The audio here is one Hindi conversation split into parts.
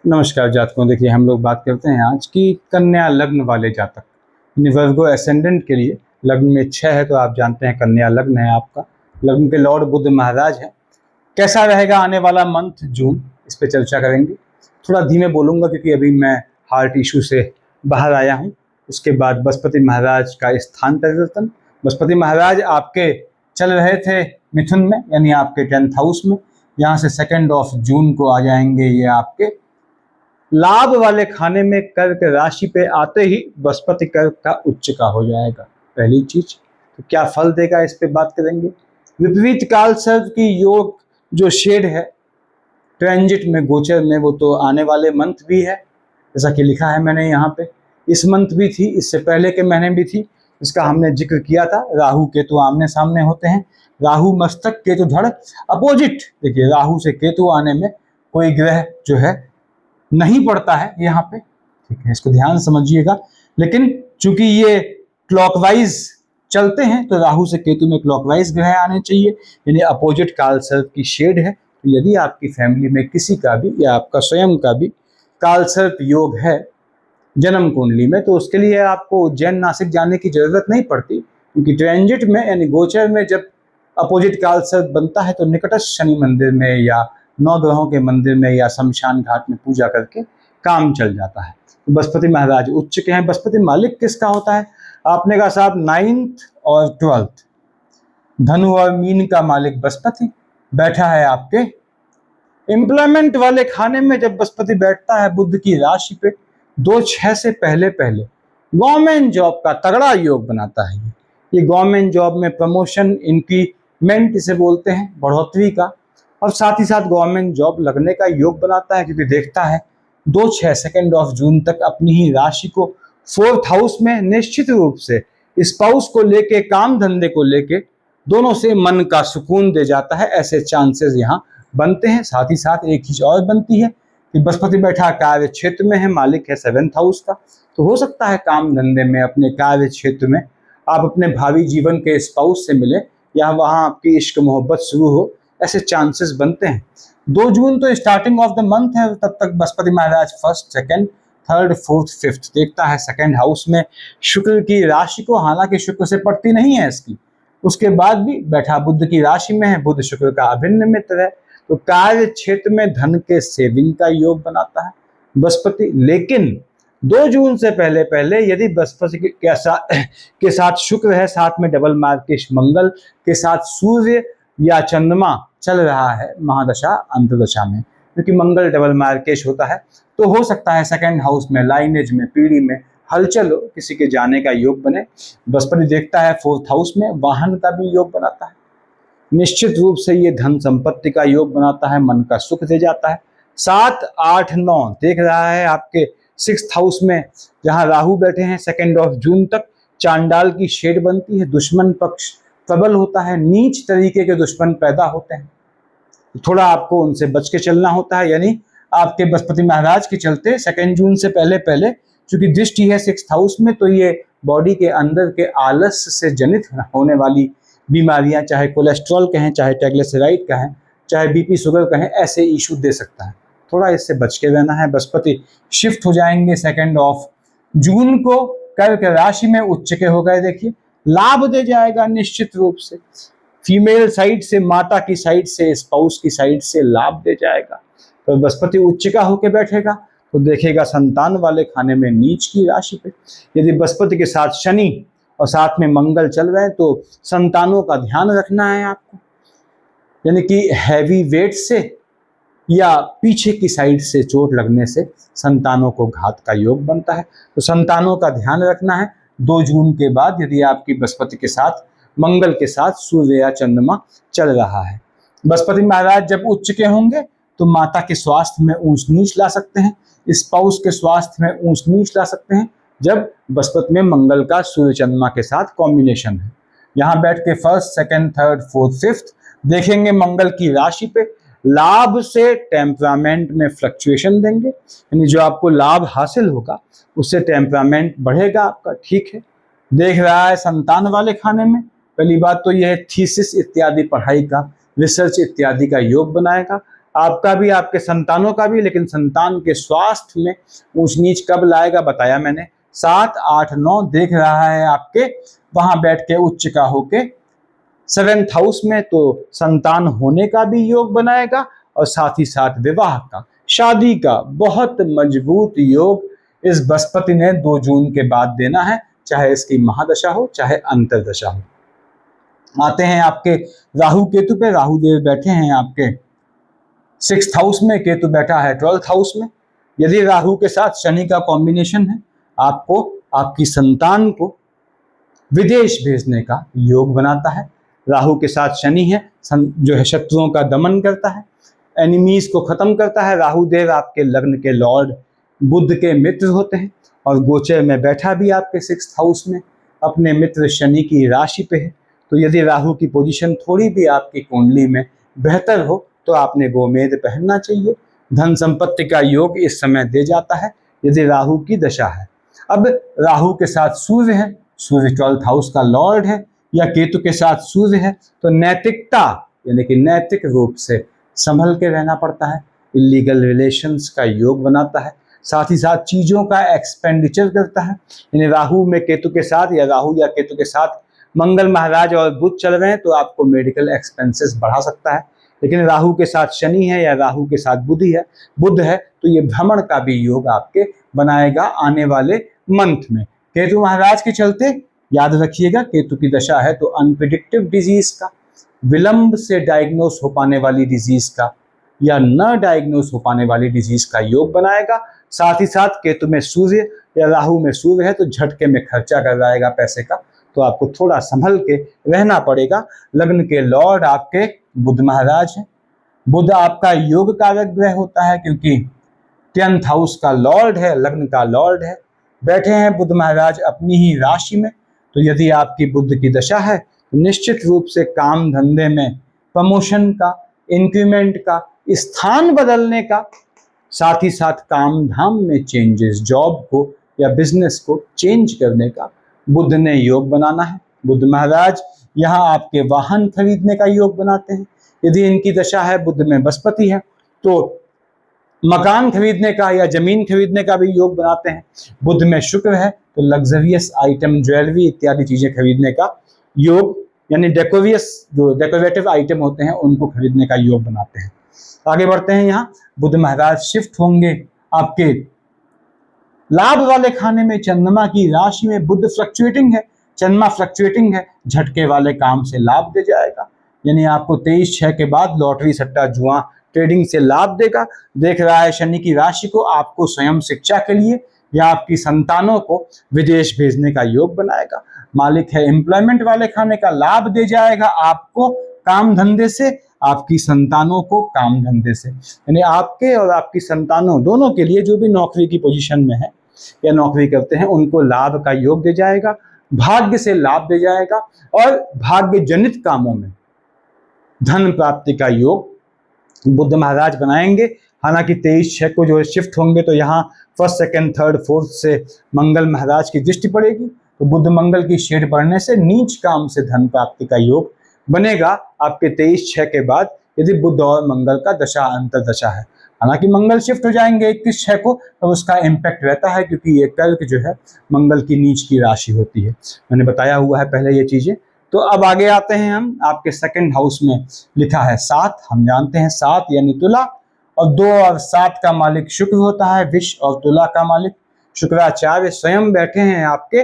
नमस्कार जातकों। देखिए, हम लोग बात करते हैं आज की कन्या लग्न वाले जातक, यानी वर्गो एसेंडेंट के लिए। लग्न में 6 है तो आप जानते हैं कन्या लग्न है आपका। लग्न के लॉर्ड बुध महाराज है। कैसा रहेगा आने वाला मंथ जून, इस पे चर्चा करेंगे। थोड़ा धीमे बोलूँगा क्योंकि अभी मैं हार्ट इशू से बाहर आया हूँ। उसके बाद बृहस्पति महाराज का स्थान परिवर्तन। बृहस्पति महाराज आपके चल रहे थे मिथुन में, यानी आपके 10th हाउस में। यहाँ से 2 जून को आ जाएंगे ये आपके लाभ वाले खाने में। कर्क राशि पे आते ही बृहस्पति कर्क का उच्च का हो जाएगा। पहली चीज तो क्या फल देगा, इस पे बात करेंगे। विपरीत काल सर्व की योग जो शेड है ट्रांजिट में, गोचर में, वो तो आने वाले मंथ भी है, जैसा कि लिखा है मैंने यहाँ पे। इस मंथ भी थी, इससे पहले के महीने भी थी, इसका हमने जिक्र किया था। राहु केतु आमने सामने होते हैं। राहु मस्तक, केतु धड़, अपोजिट। देखिए, राहु से केतु आने में कोई ग्रह जो है नहीं पड़ता है यहाँ पे, ठीक है, इसको ध्यान समझिएगा। लेकिन चूंकि ये क्लॉकवाइज चलते हैं तो राहु से केतु में क्लॉकवाइज ग्रह आने चाहिए, यानी अपोजिट काल सर्प की शेड है। तो यदि आपकी फैमिली में किसी का भी या आपका स्वयं का भी काल सर्प योग है जन्म कुंडली में, तो उसके लिए आपको उज्जैन नासिक जाने की जरूरत नहीं पड़ती, क्योंकि ट्रांजिट में यानी गोचर में जब अपोजिट काल सर्प बनता है तो निकटस्थ शनि मंदिर में या 9 ग्रहों के मंदिर में या शमशान घाट में पूजा करके काम चल जाता है। तो बृहस्पति महाराज उच्च के हैं। बृहस्पति मालिक किसका होता है? आपने कहा साहब 9th और 12th, धनु और मीन का मालिक बृहस्पति बैठा है आपके एम्प्लॉयमेंट वाले खाने में। जब बृहस्पति बैठता है बुध की राशि पे 2/6 से पहले पहले गवर्नमेंट जॉब का तगड़ा योग बनाता है। ये गवर्नमेंट जॉब में प्रमोशन, इंक्रीमेंट इसे बोलते हैं, बढ़ोतरी का, और साथ ही साथ गवर्नमेंट जॉब लगने का योग बनाता है, क्योंकि देखता है 2 जून तक अपनी ही राशि को 4th हाउस में। निश्चित रूप से स्पाउस को लेके, काम धंधे को लेके, दोनों से मन का सुकून दे जाता है। ऐसे चांसेस यहाँ बनते हैं। साथ ही साथ एक चीज और बनती है कि बृहस्पति बैठा कार्य क्षेत्र में है, मालिक है 7th हाउस का। तो हो सकता है काम धंधे में, अपने कार्य क्षेत्र में आप अपने भावी जीवन के स्पाउस से मिले, या वहां आपकी इश्क मोहब्बत शुरू हो, ऐसे चांसेस बनते हैं। 2 जून तो स्टार्टिंग ऑफ द मंथ है, तब तक बृहस्पति महाराज 1st, 2nd, 3rd, 4th, 5th देखता है 2nd हाउस में शुक्र की राशि को। हालांकि शुक्र से पड़ती नहीं है इसकी, उसके बाद भी बैठा बुध की राशि में है। बुध शुक्र का अभिन्न मित्र है, तो कार्य क्षेत्र में धन के सेविंग का योग बनाता है बृहस्पति। लेकिन 2 जून से पहले पहले यदि बृहस्पति के साथ शुक्र है, साथ में डबल मार्केश मंगल के साथ सूर्य या चंद्रमा चल रहा है महादशा अंतदशा में, क्योंकि मंगल डबल मार्केश होता है, तो हो सकता है 2nd हाउस में लाइनेज में, पीढ़ी में हलचल हो, किसी के जाने का योग बने। बृहस्पति देखता है 4th हाउस में, वाहन का भी योग बनाता है। निश्चित रूप से ये धन संपत्ति का योग बनाता है, मन का सुख दे जाता है। 7, 8, 9 देख रहा है आपके 6th हाउस में, जहां राहु बैठे हैं 2 जून तक। चांडाल की शेड बनती है, दुश्मन पक्ष प्रबल होता है, नीच तरीके के दुश्मन पैदा होते हैं, थोड़ा आपको उनसे बच के चलना होता है। यानी आपके बृहस्पति महाराज के चलते 2 जून से पहले पहले, चूंकि दृष्टि है 6th हाउस में, तो ये बॉडी के अंदर के आलस्य से जनित होने वाली बीमारियां, चाहे कोलेस्ट्रॉल कहें, चाहे ट्राइग्लिसराइड कहें, चाहे बीपी शुगर कहें, ऐसे इशू दे सकता है। थोड़ा इससे बच के रहना है। बृहस्पति शिफ्ट हो जाएंगे 2 जून को, कर्क राशि में उच्च के हो गए। देखिए, लाभ दे जाएगा निश्चित रूप से, फीमेल साइड से, माता की साइड से, स्पाउस की साइड से लाभ दे जाएगा। तो बृहस्पति उच्च का होकर बैठेगा तो देखेगा संतान वाले खाने में नीच की राशि पे। यदि बृहस्पति के साथ शनि और साथ में मंगल चल रहे हैं तो संतानों का ध्यान रखना है आपको, यानी कि हैवी वेट से या पीछे की साइड से चोट लगने से संतानों को घात का योग बनता है। तो संतानों का ध्यान रखना है 2 जून के बाद, यदि आपकी बृहस्पति के साथ, मंगल के साथ सूर्य या चंद्रमा चल रहा है। बृहस्पति महाराज जब उच्च के होंगे तो माता के स्वास्थ्य में ऊंच नीच ला सकते हैं, स्पाउस के स्वास्थ्य में ऊंच नीच ला सकते हैं, जब बृहस्पति में मंगल का सूर्य चंद्रमा के साथ कॉम्बिनेशन है। यहाँ बैठ के 1st, 2nd, 3rd, 4th, 5th देखेंगे मंगल की राशि पे। लाभ से टेम्परामेंट में फ्लक्चुएशन देंगे, यानी जो आपको लाभ हासिल होगा उससे टेम्परामेंट बढ़ेगा आपका, ठीक है। देख रहा है संतान वाले खाने में, पहली बात तो यह थीसिस इत्यादि पढ़ाई का, रिसर्च इत्यादि का योग बनाएगा। आपका भी, आपके संतानों का भी, लेकिन संतान के स्वास्थ्य में ऊंच नीच कब लाएगा बताया मैंने। 7, 8, 9 देख रहा है आपके वहां बैठ के उच्च का होके 7th हाउस में, तो संतान होने का भी योग बनाएगा और साथ ही साथ विवाह का, शादी का बहुत मजबूत योग इस बृहस्पति ने 2 जून के बाद देना है, चाहे इसकी महादशा हो चाहे अंतरदशा हो। आते हैं आपके राहु केतु पे। राहु देव बैठे हैं आपके 6th हाउस में, केतु बैठा है 12th हाउस में। यदि राहु के साथ शनि का कॉम्बिनेशन है, आपको आपकी संतान को विदेश भेजने का योग बनाता है। राहु के साथ शनि है, जो है शत्रुओं का दमन करता है, एनिमीज को खत्म करता है। राहु देव आपके लग्न के लॉर्ड बुध के मित्र होते हैं और गोचर में बैठा भी आपके 6th हाउस में अपने मित्र शनि की राशि पे है। तो यदि राहु की पोजीशन थोड़ी भी आपकी कुंडली में बेहतर हो तो आपने गोमेद पहनना चाहिए। धन संपत्ति का योग इस समय दे जाता है यदि राहु की दशा है। अब राहु के साथ सूर्य है, सूर्य 12th हाउस का लॉर्ड है, या केतु के साथ सूर्य है, तो नैतिकता यानी कि नैतिक रूप से संभल के रहना पड़ता है। इलीगल रिलेशंस का योग बनाता है, साथ ही साथ चीजों का एक्सपेंडिचर करता है। यानी राहु में केतु के साथ या राहु या केतु के साथ मंगल महाराज और बुध चल रहे हैं तो आपको मेडिकल एक्सपेंसेस बढ़ा सकता है। लेकिन राहु के साथ शनि है या राहु के साथ बुध है तो ये भ्रमण का भी योग आपके बनाएगा आने वाले मंथ में। केतु महाराज के चलते याद रखिएगा, केतु की दशा है तो अनप्रिडिक्टिव डिजीज का, विलंब से डायग्नोस हो पाने वाली डिजीज का या न डायग्नोस हो पाने वाली डिजीज का योग बनाएगा। साथ ही साथ केतु में सूर्य या राहु में सूर्य है तो झटके में खर्चा करवाएगा पैसे का, तो आपको थोड़ा संभल के रहना पड़ेगा। लग्न के लॉर्ड आपके बुध महाराज हैं। बुध आपका योग कारक ग्रह होता है क्योंकि 10th हाउस का लॉर्ड है, लग्न का लॉर्ड है। बैठे हैं बुध महाराज अपनी ही राशि में, तो यदि आपकी बुध की दशा है तो निश्चित रूप से काम धंधे में प्रमोशन का, इंक्रीमेंट का, स्थान बदलने का, साथ ही साथ काम धाम में चेंजेस, जॉब को या बिजनेस को चेंज करने का बुध ने योग बनाना है। बुध महाराज यहाँ आपके वाहन खरीदने का योग बनाते हैं। यदि इनकी दशा है बुध में बृहस्पति है तो मकान खरीदने का या जमीन खरीदने का भी योग बनाते हैं। बुध में शुक्र है तो लग्जरियस आइटम, ज्वेलरी इत्यादि चीजें खरीदने का योग, यानी डेकोरेटिव आइटम होते हैं उनको खरीदने का योग बनाते हैं। आगे बढ़ते हैं। यहाँ बुध महाराज शिफ्ट होंगे आपके लाभ वाले खाने में, चंद्रमा की राशि में। बुध फ्लक्चुएटिंग है, चंद्रमा फ्लक्चुएटिंग है, झटके वाले काम से लाभ दे जाएगा। यानी आपको 23/6 के बाद लॉटरी, सट्टा, जुआ, ट्रेडिंग से लाभ देगा। देख रहा है शनि की राशि को, आपको स्वयं शिक्षा के लिए या आपकी संतानों को विदेश भेजने का योग बनाएगा। मालिक है एम्प्लॉयमेंट वाले खाने का, लाभ दे जाएगा आपको काम धंधे से, आपकी संतानों को काम धंधे से। यानी आपके और आपकी संतानों दोनों के लिए, जो भी नौकरी की पोजीशन में है या नौकरी करते हैं, उनको लाभ का योग दे जाएगा, भाग्य से लाभ दे जाएगा और भाग्य जनित कामों में धन प्राप्ति का योग बुध महाराज बनाएंगे। हालांकि 23/6 को जो शिफ्ट होंगे तो यहाँ 1st, 2nd, 3rd, 4th से मंगल महाराज की दृष्टि पड़ेगी, तो बुध मंगल की शेड पड़ने से नीच काम से धन प्राप्ति का योग बनेगा आपके 23/6 के बाद, यदि बुध और मंगल का दशा अंतरदशा है। हालांकि मंगल शिफ्ट हो जाएंगे 21/6 को, तो उसका इम्पैक्ट रहता है क्योंकि ये कर्क जो है मंगल की नीच की राशि होती है। मैंने बताया हुआ है पहले ये चीजें। तो अब आगे आते हैं हम, आपके 2nd हाउस में लिखा है 7। हम जानते हैं 7 यानी तुला, और 2 और 7 का मालिक शुक्र होता है। विष और तुला का मालिक शुक्राचार्य स्वयं बैठे हैं आपके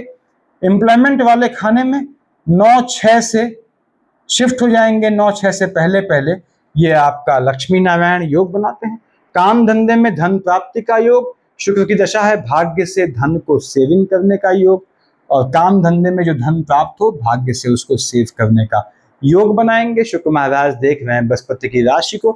एम्प्लॉयमेंट वाले खाने में। 9/6 से शिफ्ट हो जाएंगे, 9/6 से पहले पहले ये आपका लक्ष्मी नारायण योग बनाते हैं। काम धंधे में धन प्राप्ति का योग, शुक्र की दशा है भाग्य से धन को सेविंग करने का योग, और काम धंधे में जो धन प्राप्त हो भाग्य से उसको सेव करने का योग बनाएंगे। शुक्र महाराज देख रहे हैं बृहस्पति की राशि को,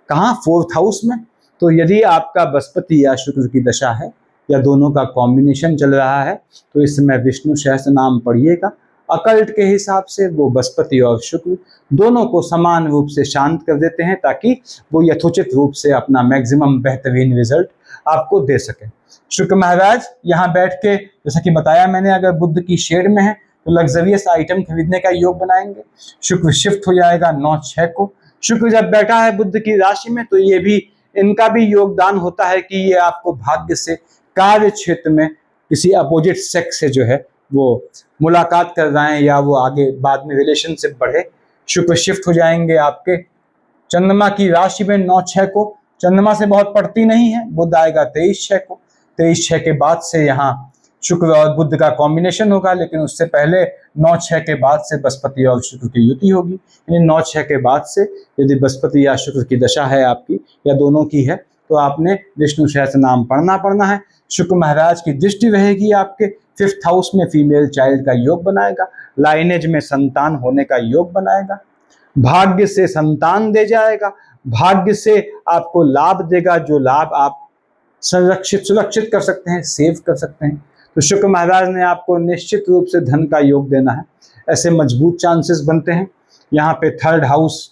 कहाँ 4th हाउस में। तो यदि आपका बृहस्पति या शुक्र की दशा है या दोनों का कॉम्बिनेशन चल रहा है तो इस समय विष्णु सहस्त्र नाम पढ़िएगा। अकल्ट के हिसाब से वो बृहस्पति और शुक्र दोनों को समान रूप से शांत कर देते हैं ताकि वो यथोचित रूप से अपना मैक्सिमम बेहतरीन रिजल्ट आपको दे सके। शुक्र महाराज यहाँ बैठ के, जैसा कि बताया मैंने, अगर बुध की शेड में है तो लग्जरियस आइटम खरीदने का योग बनाएंगे। शुक्र शिफ्ट हो जाएगा 9/6 को, शुक्र जब बैठा है बुध की राशि में तो ये भी, इनका भी योगदान होता है कि ये आपको भाग्य से कार्य क्षेत्र में किसी अपोजिट सेक्स से जो है वो मुलाकात कर रहे हैं या वो आगे बाद में रिलेशनशिप बढ़े। शुक्र शिफ्ट हो जाएंगे आपके चंद्रमा की राशि में 9/6 को। चंद्रमा से बहुत पड़ती नहीं है, बुध आएगा 23/6 को। 23/6 के बाद से यहाँ शुक्र और बुध का कॉम्बिनेशन होगा, लेकिन उससे पहले 9/6 के बाद से बृहस्पति और शुक्र की युति होगी। यानी 9/6 के बाद से यदि बृहस्पति या शुक्र की दशा है आपकी या दोनों की है तो आपने विष्णु सहस्त्र नाम पढ़ना है। शुक्र महाराज की दृष्टि रहेगी आपके 5th हाउस में, फीमेल चाइल्ड का योग बनाएगा, लाइनेज में संतान होने का योग बनाएगा, भाग्य से संतान दे जाएगा, भाग्य से आपको लाभ देगा, जो लाभ आप सुरक्षित कर सकते हैं, सेव कर सकते हैं। तो शुक्र महाराज ने आपको निश्चित रूप से धन का योग देना है, ऐसे मजबूत चांसेस बनते हैं। यहाँ पे 3rd हाउस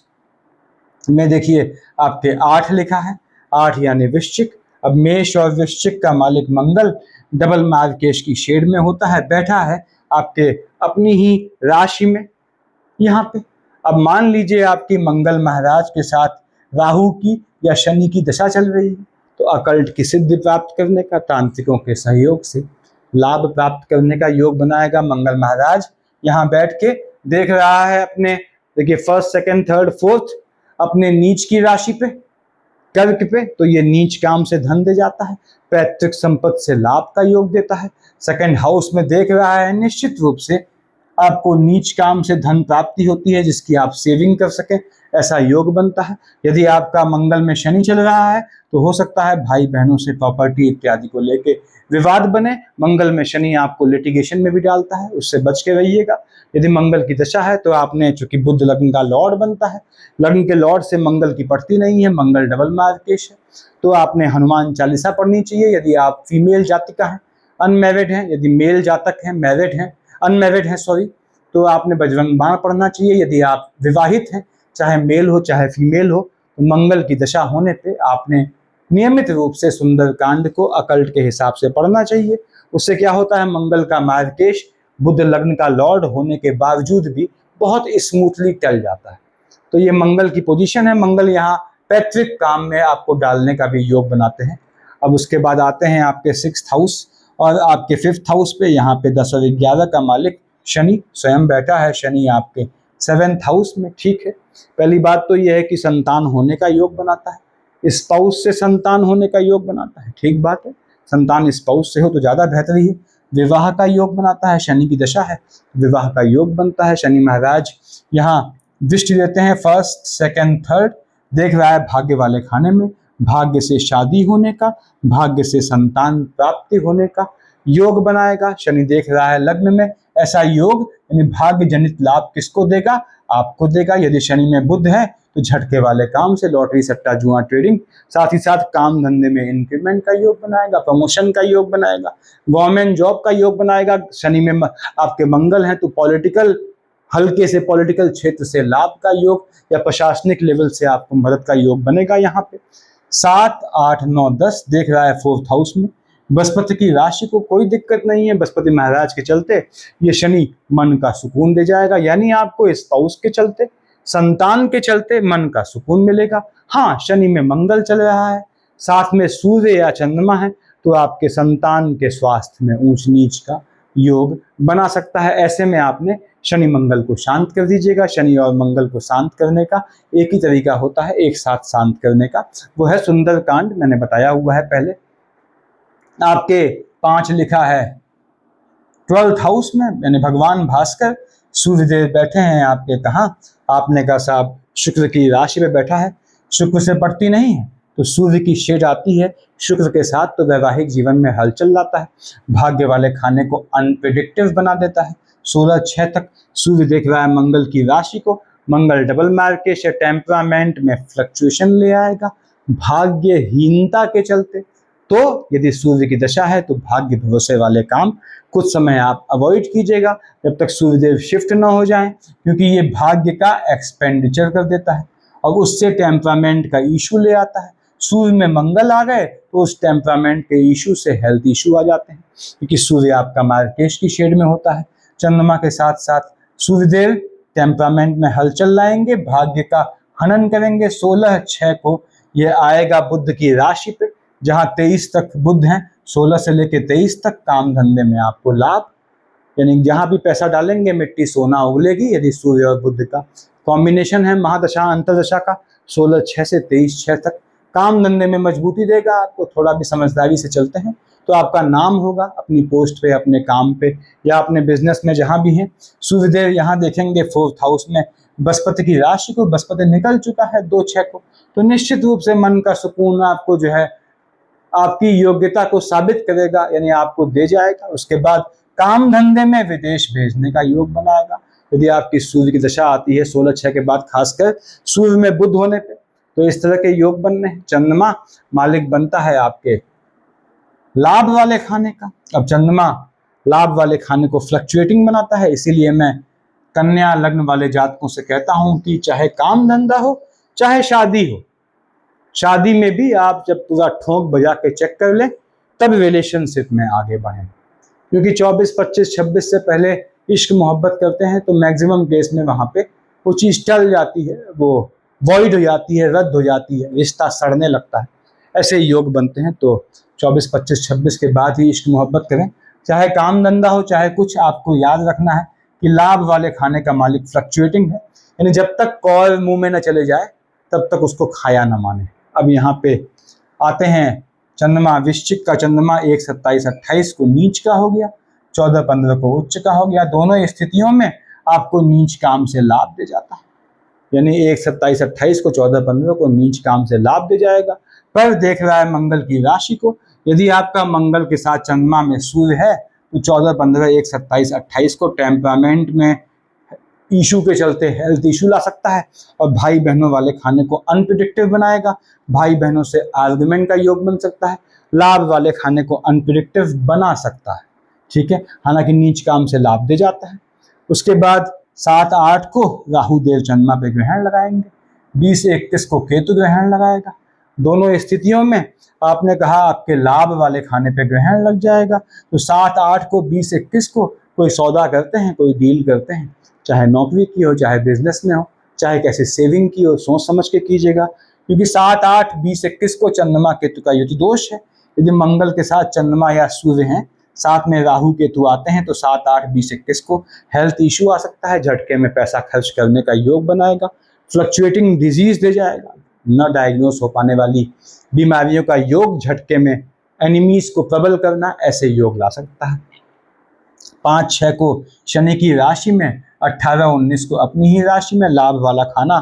में देखिए आपके 8 लिखा है, 8 यानी वृश्चिक। अब मेष और वृश्चिक का मालिक मंगल डबल मार्केश की शेड में होता है, बैठा है आपके अपनी ही राशि में यहाँ पे। अब मान लीजिए आपकी मंगल महाराज के साथ राहु की या शनि की दशा चल रही है, तो अकल्ट की सिद्धि प्राप्त करने का, तांत्रिकों के सहयोग से लाभ प्राप्त करने का योग बनाएगा। मंगल महाराज यहाँ बैठ के देख रहा है अपने, देखिए 1st, 2nd, 3rd, 4th अपने नीच की राशि पे, कर्क पे, तो ये नीच काम से धन दे जाता है, पैतृक संपत्ति से लाभ का योग देता है। 2nd हाउस में देख रहा है, निश्चित रूप से आपको नीच काम से धन प्राप्ति होती है जिसकी आप सेविंग कर सकें, ऐसा योग बनता है। यदि आपका मंगल में शनि चल रहा है तो हो सकता है भाई बहनों से प्रॉपर्टी इत्यादि को लेके विवाद बने। मंगल में शनि आपको लिटिगेशन में भी डालता है, उससे बच के रहिएगा। यदि मंगल की दशा है तो आपने, चूंकि बुध लग्न का लॉर्ड बनता है, लग्न के लॉर्ड से मंगल की पड़ती नहीं है, मंगल डबल मार्केश है, तो आपने हनुमान चालीसा पढ़नी चाहिए। यदि आप फीमेल जातिका हैं, अनमैरिड हैं, यदि मेल जातक हैं, मैरिड हैं, अनमैरिड हैं सॉरी, तो आपने बजरंग बाण पढ़ना चाहिए। यदि आप विवाहित हैं, चाहे मेल हो चाहे फीमेल हो, तो मंगल की दशा होने पे आपने नियमित रूप से सुंदरकांड को अकल्ट के हिसाब से पढ़ना चाहिए। उससे क्या होता है, मंगल का मार्केश बुध लग्न का लॉर्ड होने के बावजूद भी बहुत स्मूथली टल जाता है। तो ये मंगल की पोजीशन है। मंगल यहाँ पैतृक काम में आपको डालने का भी योग बनाते हैं। अब उसके बाद आते हैं आपके 6th हाउस और आपके 5th हाउस पे। यहाँ पे 10 और 11 का मालिक शनि स्वयं बैठा है। शनि आपके 7th हाउस में, ठीक है। पहली बात तो यह है कि संतान होने का योग बनाता है, स्पाउस से संतान होने का योग बनाता है, ठीक बात है। संतान स्पाउस से हो तो ज़्यादा बेहतरी है। विवाह का योग बनाता है, शनि की दशा है, विवाह का योग बनता है। शनि महाराज यहाँ दृष्टि देते हैं 1st, 2nd, 3rd, देख रहा है भाग्य वाले खाने में, भाग्य से शादी होने का, भाग्य से संतान प्राप्ति होने का योग बनाएगा। शनि देख रहा है लग्न में, ऐसा योग यानी भाग्य जनित लाभ किसको देगा, आपको देगा। यदि शनि में बुध है तो झटके वाले काम से, लॉटरी सट्टा जुआ ट्रेडिंग, साथ ही साथ काम धंधे में इंक्रीमेंट का योग बनाएगा, प्रमोशन का योग बनाएगा, गवर्नमेंट जॉब का योग बनाएगा। शनि में आपके मंगल हैं तो पॉलिटिकल, हल्के से पॉलिटिकल क्षेत्र से लाभ का योग या प्रशासनिक लेवल से आपको मदद का योग बनेगा। यहाँ पे 7, 8, 9, 10 देख रहा है 4th हाउस में। बृहस्पति की राशि को कोई दिक्कत नहीं है, बृहस्पति महाराज के चलते ये शनि मन का सुकून दे जाएगा, यानी आपको स्पाउस के चलते, संतान के चलते मन का सुकून मिलेगा। हाँ, शनि में मंगल चल रहा है, साथ में सूर्य या चंद्रमा है, तो आपके संतान के स्वास्थ्य में ऊंच नीच का योग बना सकता है। ऐसे में आपने शनि मंगल को शांत कर दीजिएगा। शनि और मंगल को शांत करने का एक ही तरीका होता है, एक साथ शांत करने का, वो है सुंदरकांड। मैंने बताया हुआ है पहले। आपके 5 लिखा है 12th हाउस में, यानी भगवान भास्कर सूर्यदेव बैठे हैं आपके कहाँ, आपने कहा साहब शुक्र की राशि में बैठा है, शुक्र से पड़ती नहीं है तो सूर्य की शेड आती है शुक्र के साथ, तो वैवाहिक जीवन में हलचल लाता है, भाग्य वाले खाने को अनप्रिडिक्टिव बना देता है। 16/6 तक सूर्य देख रहा है मंगल की राशि को, मंगल डबल मार्केश या टेम्परामेंट में फ्लक्चुएशन ले आएगा भाग्यहीनता के चलते। तो यदि सूर्य की दशा है तो भाग्य भरोसे वाले काम कुछ समय आप अवॉइड कीजिएगा जब तक सूर्यदेव शिफ्ट ना हो जाएं, क्योंकि ये भाग्य का एक्सपेंडिचर कर देता है और उससे टेम्परामेंट का इशू ले आता है। सूर्य में मंगल आ गए तो उस टेम्परामेंट के इशू से हेल्थ इशू आ जाते हैं, क्योंकि सूर्य आपका मार्केश की शेड में होता है। चंद्रमा के साथ साथ सूर्यदेव टेम्परामेंट में हलचल लाएंगे, भाग्य का हनन करेंगे 16/6 को, ये आएगा बुध की राशि पे, जहां 23 तक बुध हैं, 16 से लेके 23 तक काम धंधे में आपको लाभ, यानी जहां भी पैसा डालेंगे मिट्टी सोना उगलेगी, यदि सूर्य और बुध का कॉम्बिनेशन है महादशा अंतरदशा का 16/6 से 23/6 तक। काम धंधे में मजबूती देगा आपको, थोड़ा भी समझदारी से चलते हैं तो आपका नाम होगा अपनी पोस्ट पे, अपने काम पे या अपने बिजनेस में जहां भी है। सूर्यदेव यहाँ देखेंगे 4th हाउस में बृहस्पति की राशि को, बृहस्पति निकल चुका है 2/6 को, तो निश्चित रूप से मन का सुकून आपको जो है आपकी योग्यता को साबित करेगा, यानी आपको दे जाएगा। उसके बाद काम धंधे में विदेश भेजने का योग बनाएगा। यदि आपकी सूर्य की दशा आती है 16/6 के बाद, खासकर सूर्य में बुध होने पे, तो इस तरह के योग बनने हैं। चंद्रमा मालिक बनता है आपके लाभ वाले खाने का। अब चंद्रमा लाभ वाले खाने को फ्लक्चुएटिंग बनाता है, इसीलिए मैं कन्या लग्न वाले जातकों से कहता हूं कि चाहे काम धंधा हो चाहे शादी हो, शादी में भी आप जब पूरा ठोंक बजा के चेक कर लें तब रिलेशनशिप में आगे बढ़ें, क्योंकि 24, 25, 26 से पहले इश्क मोहब्बत करते हैं तो मैक्सिमम केस में वहां पे वो चीज़ टल जाती है, वो वॉइड हो जाती है, रद्द हो जाती है, रिश्ता सड़ने लगता है। ऐसे योग बनते हैं। तो 24, 25, 26 के बाद ही इश्क मोहब्बत करें, चाहे काम धंधा हो चाहे कुछ। आपको याद रखना है कि लाभ वाले खाने का मालिक फ्लक्चुएटिंग है, यानी जब तक कौर मुंह में न चले जाए तब तक उसको खाया न माने। अब यहाँ पे आते हैं चंद्रमा, वृश्चिक का चंद्रमा 1, 27, 28 को नीच का हो गया, 14, 15 को उच्च का हो गया। दोनों स्थितियों में आपको नीच काम से लाभ दे जाता है, यानी 1, 27, 28 को, 14, 15 को नीच काम से लाभ दे जाएगा। पर देख रहा है मंगल की राशि को, यदि आपका मंगल के साथ चंद्रमा में सूर्य है तो 14, 15, 1, 27, 28 को टेम्परामेंट में इशू के चलते हेल्थ इशू ला सकता है, और भाई बहनों वाले खाने को अनप्रिडिक्टिव बनाएगा। भाई बहनों से आर्गुमेंट का योग बन सकता है, लाभ वाले खाने को अनप्रिडिक्टिव बना सकता है, ठीक है। हालांकि नीच काम से लाभ दे जाता है। उसके बाद 7, 8 को राहु देव चंद्रमा पे ग्रहण लगाएंगे, 20, 21 को केतु ग्रहण लगाएगा। दोनों स्थितियों में आपने कहा आपके लाभ वाले खाने पे ग्रहण लग जाएगा, तो 7, 8 को, 20, 21 को कोई सौदा करते हैं, कोई डील करते हैं, चाहे नौकरी की हो, चाहे बिजनेस में हो, चाहे कैसे सेविंग की हो, सोच समझ के कीजिएगा, क्योंकि 7, 8, 20, 21 को चंद्रमा केतु का युति दोष है। यदि मंगल के साथ चंद्रमा या सूर्य हैं, साथ में राहु केतु आते हैं, तो 7, 8, 20, 21 को हेल्थ इशू आ सकता है, झटके में पैसा खर्च करने का योग बनाएगा, फ्लक्चुएटिंग डिजीज दे जाएगा, न डायग्नोस हो पाने वाली बीमारियों का योग, झटके में एनिमीज को प्रबल करना, ऐसे योग ला सकता है। 5, 6 को शनि की राशि में, 18, 19 को अपनी ही राशि में लाभ वाला खाना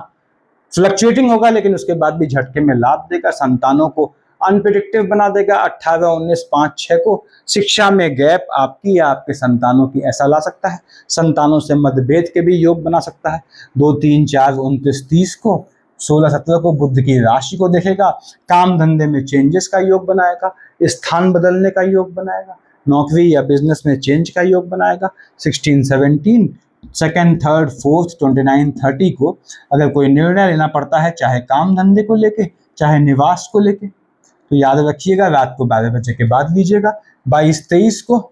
फ्लक्चुएटिंग होगा, लेकिन उसके बाद भी झटके में लाभ देगा, संतानों को अनप्रिडिक्टिव बना देगा। 18, 19, 5, 6 को शिक्षा में गैप आपकी या आपके संतानों की ऐसा ला सकता है, संतानों से मतभेद के भी योग बना सकता है। 2, 3, 4, 29, 30 को, 16, 17 को बुध की राशि को देखेगा, काम धंधे में चेंजेस का योग बनाएगा, स्थान बदलने का योग बनाएगा, नौकरी या बिजनेस में चेंज का योग बनाएगा। 16, 17, 2nd, 3rd, 4th, 29, 30 को अगर कोई निर्णय लेना पड़ता है, चाहे काम धंधे को लेके चाहे निवास को लेके, तो याद रखिएगा रात को 12 बजे के बाद लीजिएगा। 22, 23 को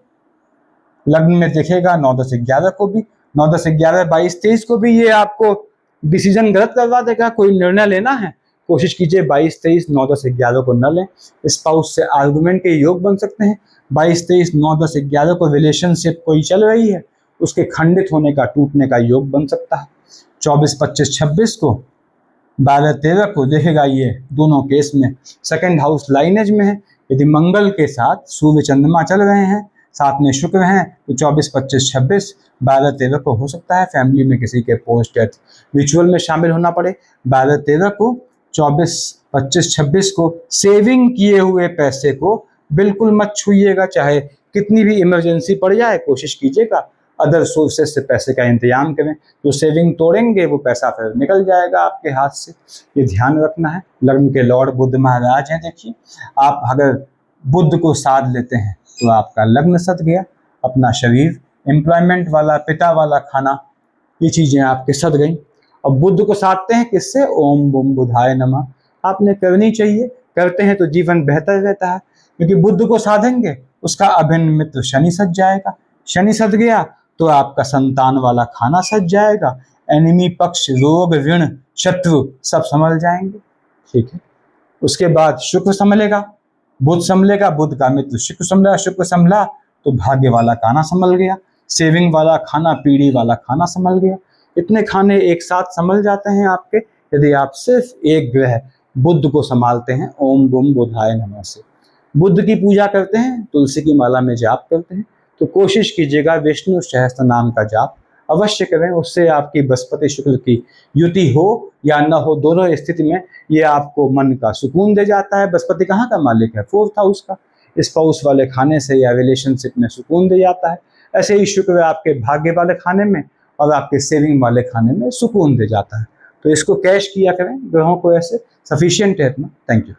लग्न में देखेगा, 9, 10, 11 को भी, 9, 10, 11, 22, 23 को भी ये आपको डिसीजन गलत करवा देगा। कोई निर्णय लेना है, कोशिश कीजिए 22, 23, 9, 10, 11 को न लें। स्पाउस से आर्गुमेंट के योग बन सकते हैं। 22, 23, 9, 10, 11 को रिलेशनशिप कोई चल रही है, उसके खंडित होने का, टूटने का योग बन सकता है। 24, 25, 26 को, 12, 13 को देखेगा, ये दोनों केस में 2nd हाउस लाइनेज में है। यदि मंगल के साथ सूर्य चंद्रमा चल रहे हैं, साथ में शुक्र हैं, तो 24, 25, 26, 12, 13 को हो सकता है फैमिली में किसी के पोस्ट डेथ रिचुअल में शामिल होना पड़े। 12, 13 को, 24, 25, 26 को सेविंग किए हुए पैसे को बिल्कुल मत छूइएगा, चाहे कितनी भी इमरजेंसी पड़ जाए, कोशिश कीजिएगा अदर सोर्सेस से पैसे का इंतजाम करें। जो सेविंग तोड़ेंगे वो पैसा फिर निकल जाएगा आपके हाथ से, ये ध्यान रखना है। लग्न के लॉर्ड बुध महाराज हैं। देखिए, आप अगर बुध को साध लेते हैं तो आपका लग्न सध गया, अपना शरीर, एम्प्लॉयमेंट वाला, पिता वाला खाना, ये चीज़ें आपके सध गई। अब बुध को साधते हैं किससे? ओम बुम बुधाय नमः। आपने करनी चाहिए, करते हैं तो जीवन बेहतर रहता है, क्योंकि बुध को साधेंगे उसका अभिन्न मित्र शनि सज जाएगा। शनि सध गया तो आपका संतान वाला खाना सज जाएगा। एनिमी पक्ष, रोग, ऋण, शत्रु सब संभल जाएंगे। ठीक है, उसके बाद शुक्र संभलेगा, बुध संभलेगा, बुध का मित्र शुक्र संभला, शुक्र संभला तो भाग्य वाला खाना संभल गया, सेविंग वाला खाना, पीढ़ी वाला खाना संभल गया। इतने खाने एक साथ संभल जाते हैं आपके यदि आप सिर्फ एक ग्रह बुध को संभालते हैं। ओम बुम बुधाय नमः से बुध की पूजा करते हैं, तुलसी की माला में जाप करते हैं, तो कोशिश कीजिएगा विष्णु सहस्त्र नाम का जाप अवश्य करें। उससे आपकी बृहस्पति शुक्र की युति हो या न हो, दोनों स्थिति में ये आपको मन का सुकून दे जाता है। बृहस्पति कहाँ का मालिक है? 4th हाउस का। स्पाउस वाले खाने से या रिलेशनशिप में सुकून दे जाता है। ऐसे ही शुक्र आपके भाग्य वाले खाने में और आपके सेविंग वाले खाने में सुकून दे जाता है। तो इसको कैश किया करें, ग्रहों को ऐसे सफिशिएंट है इतना। Thank you.